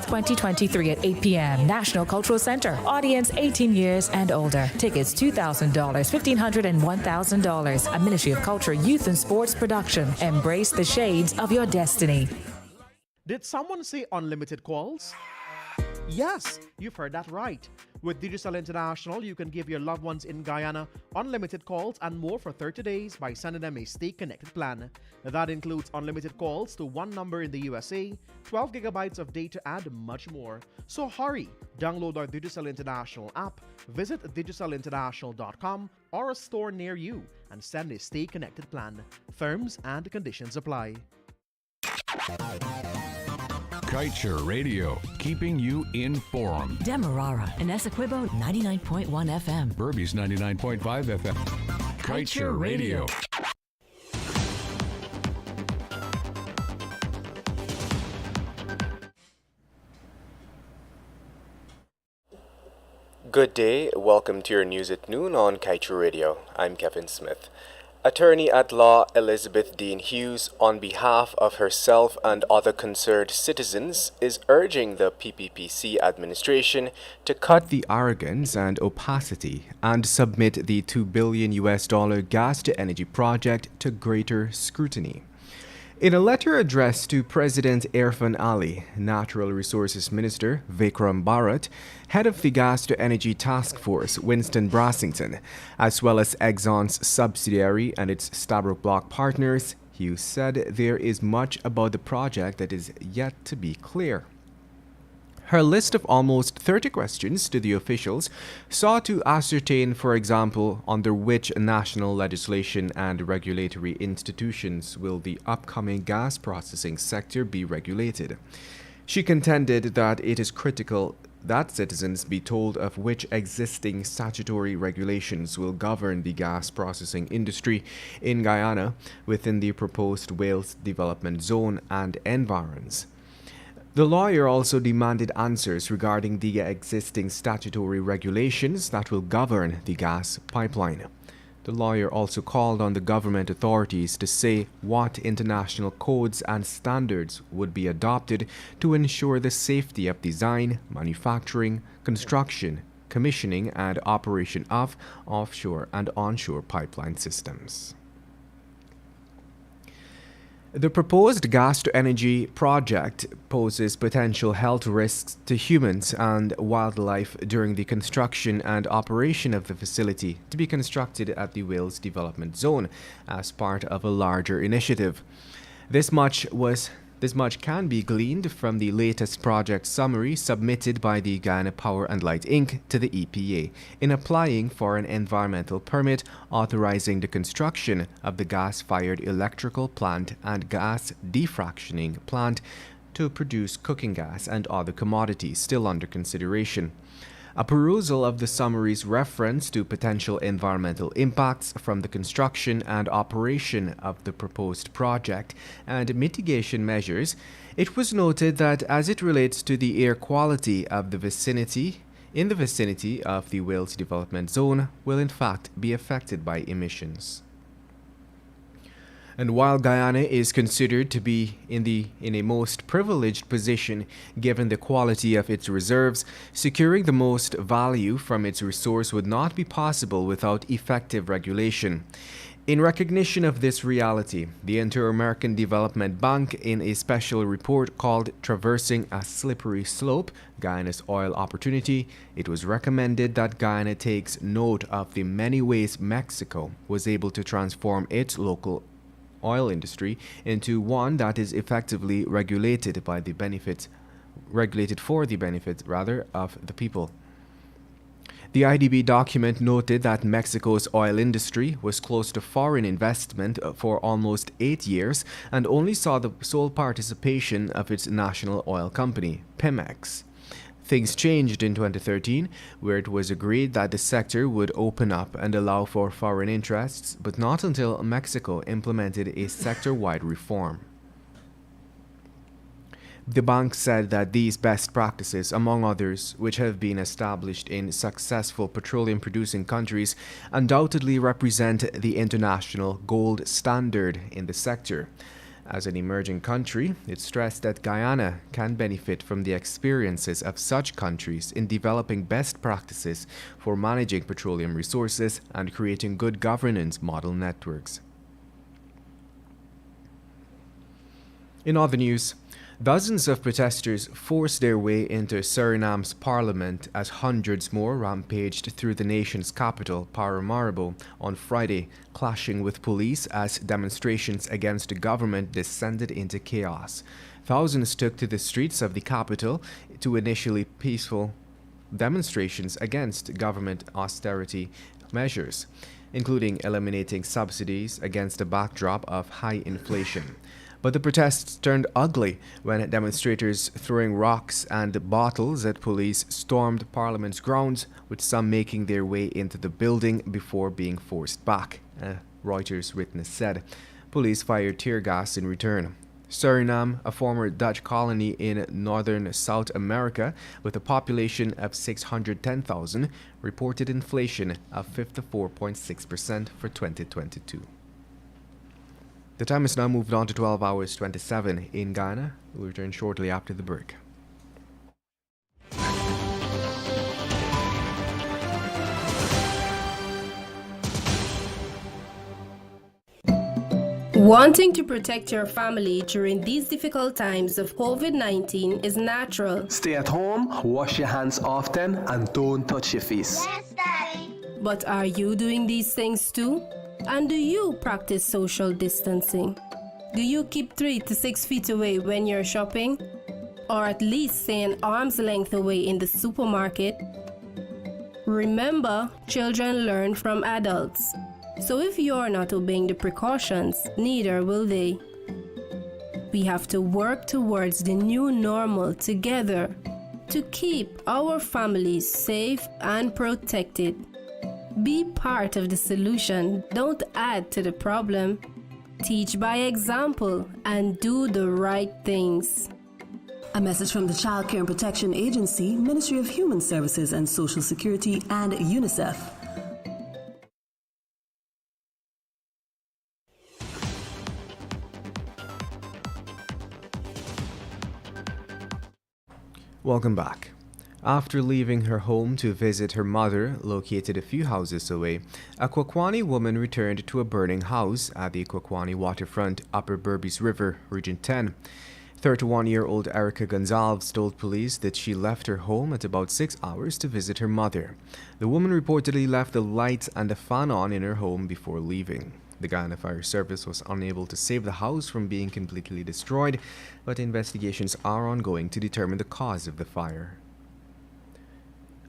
2023 at 8 p.m. National Cultural Center. Audience 18 years and older. Tickets $2,000, $1,500, and $1,000. A Ministry of Culture, Youth, and Sports production. Embrace the shades of your destiny. Did someone say unlimited calls? Yes, you've heard that right. With Digicel International, you can give your loved ones in Guyana unlimited calls and more for 30 days by sending them a stay-connected plan. That includes unlimited calls to one number in the USA, 12 gigabytes of data, and much more. So hurry! Download our Digicel International app, visit digicelinternational.com or a store near you, and send a stay-connected plan. Terms and conditions apply. Kaieteur Radio, keeping you informed. Demerara and Essequibo 99.1 FM. Burby's 99.5 FM. Kaieteur Radio. Good day, welcome to your news at noon on Kaieteur Radio. I'm Kevin Smith. Attorney at law Elizabeth Dean Hughes, on behalf of herself and other concerned citizens, is urging the PPPC administration to cut the arrogance and opacity and submit the $2 billion gas-to-energy project to greater scrutiny. In a letter addressed to President Irfan Ali, Natural Resources Minister Vikram Bharat, head of the Gas-to-Energy Task Force Winston Brassington, as well as Exxon's subsidiary and its Stabroek Block partners, Hughes said there is much about the project that is yet to be clear. Her list of almost 30 questions to the officials sought to ascertain, for example, under which national legislation and regulatory institutions will the upcoming gas processing sector be regulated. She contended that it is critical that citizens be told of which existing statutory regulations will govern the gas processing industry in Guyana within the proposed Wales Development Zone and environs. The lawyer also demanded answers regarding the existing statutory regulations that will govern the gas pipeline. The lawyer also called on the government authorities to say what international codes and standards would be adopted to ensure the safety of design, manufacturing, construction, commissioning, and operation of offshore and onshore pipeline systems. The proposed gas-to-energy project poses potential health risks to humans and wildlife during the construction and operation of the facility to be constructed at the Wales Development Zone as part of a larger initiative. This much can be gleaned from the latest project summary submitted by the Guyana Power and Light Inc. to the EPA in applying for an environmental permit authorizing the construction of the gas-fired electrical plant and gas defractioning plant to produce cooking gas and other commodities still under consideration. A perusal of the summary's reference to potential environmental impacts from the construction and operation of the proposed project and mitigation measures, it was noted that as it relates to the air quality of the vicinity of the Wales Development Zone will in fact be affected by emissions. And while Guyana is considered to be in a most privileged position given the quality of its reserves, securing the most value from its resource would not be possible without effective regulation. In recognition of this reality, the Inter-American Development Bank, in a special report called Traversing a Slippery Slope, Guyana's Oil Opportunity, it was recommended that Guyana takes note of the many ways Mexico was able to transform its local oil industry into one that is effectively regulated for the benefit of the people. The IDB document noted that Mexico's oil industry was closed to foreign investment for almost 8 years and only saw the sole participation of its national oil company, Pemex. Things changed in 2013, where it was agreed that the sector would open up and allow for foreign interests, but not until Mexico implemented a sector-wide reform. The bank said that these best practices, among others, which have been established in successful petroleum-producing countries, undoubtedly represent the international gold standard in the sector. As an emerging country, it stressed that Guyana can benefit from the experiences of such countries in developing best practices for managing petroleum resources and creating good governance model networks. In other news, dozens of protesters forced their way into Suriname's parliament as hundreds more rampaged through the nation's capital, Paramaribo, on Friday, clashing with police as demonstrations against the government descended into chaos. Thousands took to the streets of the capital to initially peaceful demonstrations against government austerity measures, including eliminating subsidies against a backdrop of high inflation. But the protests turned ugly when demonstrators throwing rocks and bottles at police stormed Parliament's grounds, with some making their way into the building before being forced back, a Reuters witness said. Police fired tear gas in return. Suriname, a former Dutch colony in northern South America with a population of 610,000, reported inflation of 54.6% for 2022. The time has now moved on to 12 hours 27 in Ghana. We'll return shortly after the break. Wanting to protect your family during these difficult times of COVID-19 is natural. Stay at home, wash your hands often, and don't touch your face. Yes, Daddy. But are you doing these things too? And do you practice social distancing? Do you keep 3 to 6 feet away when you're shopping? Or at least stay an arm's length away in the supermarket? Remember, children learn from adults. So if you're not obeying the precautions, neither will they. We have to work towards the new normal together to keep our families safe and protected. Be part of the solution, don't add to the problem. Teach by example and do the right things. A message from the Child Care and Protection Agency, Ministry of Human Services and Social Security, and UNICEF. Welcome back. After leaving her home to visit her mother, located a few houses away, a Kwakwani woman returned to a burning house at the Kwakwani waterfront, Upper Berbice River, Region 10. 31-year-old Erica Gonzalez told police that she left her home at about 6 hours to visit her mother. The woman reportedly left the lights and the fan on in her home before leaving. The Guyana Fire Service was unable to save the house from being completely destroyed, but investigations are ongoing to determine the cause of the fire.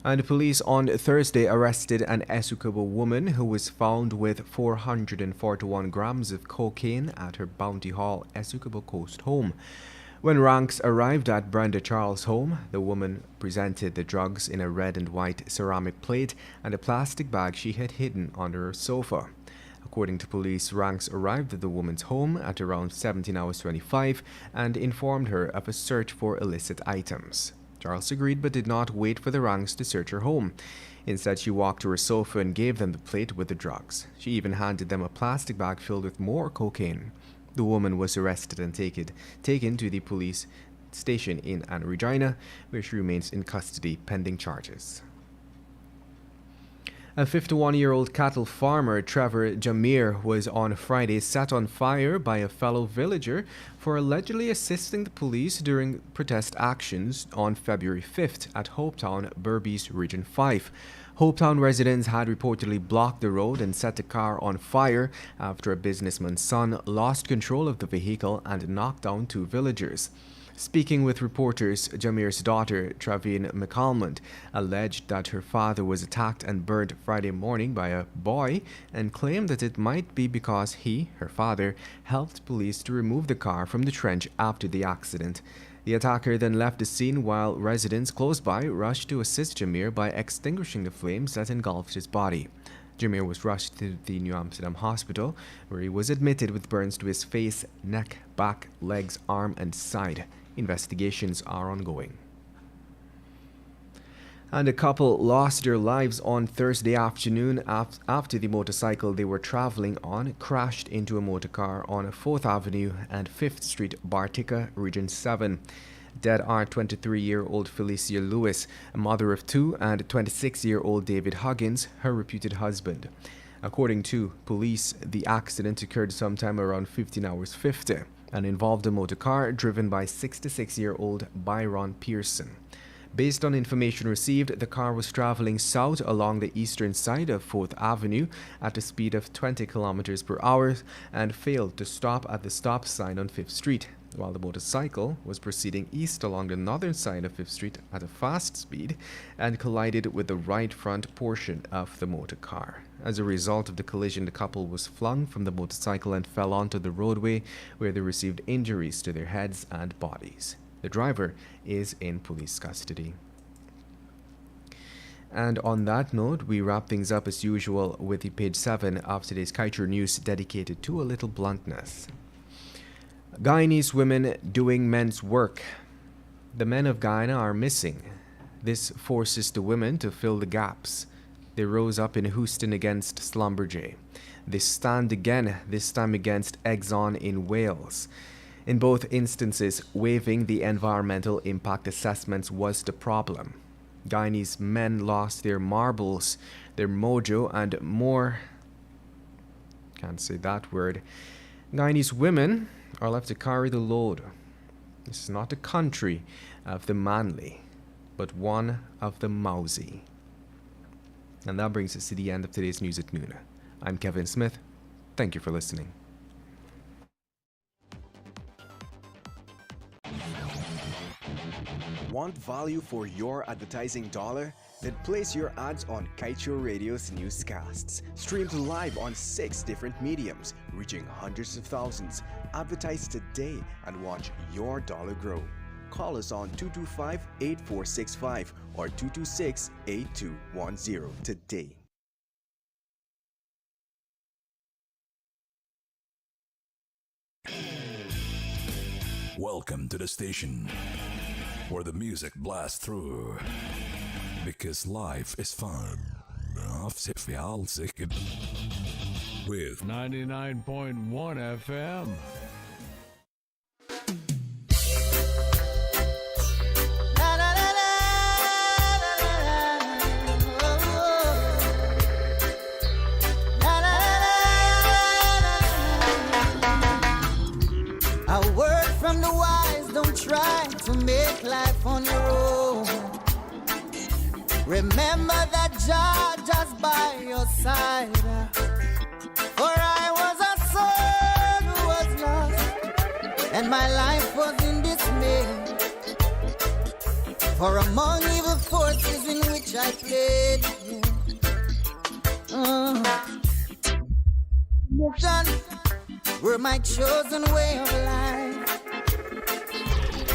And police on Thursday arrested an Essequibo woman who was found with 441 grams of cocaine at her Bounty Hall, Essequibo Coast home. When ranks arrived at Brenda Charles' home, the woman presented the drugs in a red and white ceramic plate and a plastic bag she had hidden under her sofa. According to police, ranks arrived at the woman's home at around 17 hours 25 and informed her of a search for illicit items. Charles agreed but did not wait for the ranks to search her home. Instead, she walked to her sofa and gave them the plate with the drugs. She even handed them a plastic bag filled with more cocaine. The woman was arrested and taken to the police station in Anna Regina, where she remains in custody pending charges. A 51-year-old cattle farmer, Trevor Jamir, was on Friday set on fire by a fellow villager for allegedly assisting the police during protest actions on February 5th at Hopetown, Berbice, Region 5. Hopetown residents had reportedly blocked the road and set the car on fire after a businessman's son lost control of the vehicle and knocked down 2 villagers. Speaking with reporters, Jamir's daughter, Travine McCalmont, alleged that her father was attacked and burned Friday morning by a boy and claimed that it might be because he, her father, helped police to remove the car from the trench after the accident. The attacker then left the scene while residents close by rushed to assist Jamir by extinguishing the flames that engulfed his body. Jamir was rushed to the New Amsterdam hospital, where he was admitted with burns to his face, neck, back, legs, arm, and side. Investigations are ongoing. And a couple lost their lives on Thursday afternoon after the motorcycle they were traveling on crashed into a motorcar on 4th Avenue and 5th Street, Bartica, Region 7. Dead are 23-year-old Felicia Lewis, a mother of two, and 26-year-old David Huggins, her reputed husband. According to police, the accident occurred sometime around 15 hours 50 and involved a motorcar driven by 66-year-old Byron Pearson. Based on information received, the car was traveling south along the eastern side of 4th Avenue at a speed of 20 kilometers per hour and failed to stop at the stop sign on 5th Street, while the motorcycle was proceeding east along the northern side of 5th Street at a fast speed and collided with the right front portion of the motor car. As a result of the collision, the couple was flung from the motorcycle and fell onto the roadway, where they received injuries to their heads and bodies. The driver is in police custody. And on that note, we wrap things up as usual with the page 7 of today's Kaieteur News, dedicated to a little bluntness. Guyanese women doing men's work. The men of Guyana are missing. This forces the women to fill the gaps. They rose up in Houston against Schlumberger. They stand again, this time against Exxon in Wales. In both instances, waiving the environmental impact assessments was the problem. Guyanese men lost their marbles, their mojo, and more. Can't say that word. Guyanese women are left to carry the load. This is not a country of the manly, but one of the mousy. And that brings us to the end of today's News at Noon. I'm Kevin Smith. Thank you for listening. Want value for your advertising dollar? Then place your ads on Kaieteur Radio's Newscasts. Streamed live on 6 different mediums, reaching hundreds of thousands. Advertise today and watch your dollar grow. Call us on 225-8465 or 226-8210 today. Welcome to the station where the music blasts through, because life is fun. With 99.1 FM. A word from the wise, don't try to make life on your own. Remember that Jah just by your side. For I was a son who was lost, and my life was in dismay. For among evil forces in which I played, mission were my chosen way of life.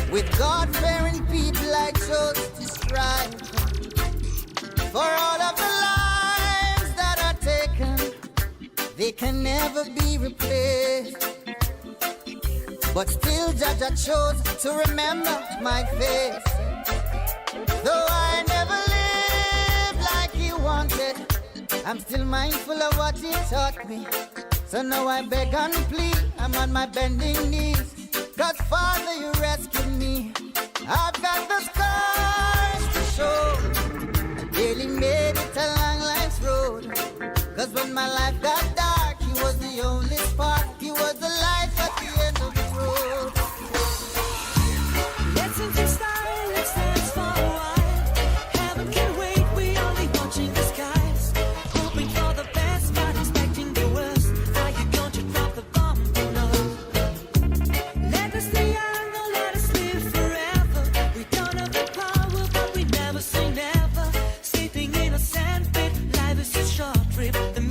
With God-fearing people I chose to strive. For all of the lives that are taken, they can never be replaced. But still Jah chose to remember my face. Though I never lived like he wanted, I'm still mindful of what he taught me. So now I beg and plead, I'm on my bending knees. 'Cause Father, you rescued me. I've got the scars to show. I barely made it along life's road. 'Cause when my life got dark, he was the only spark.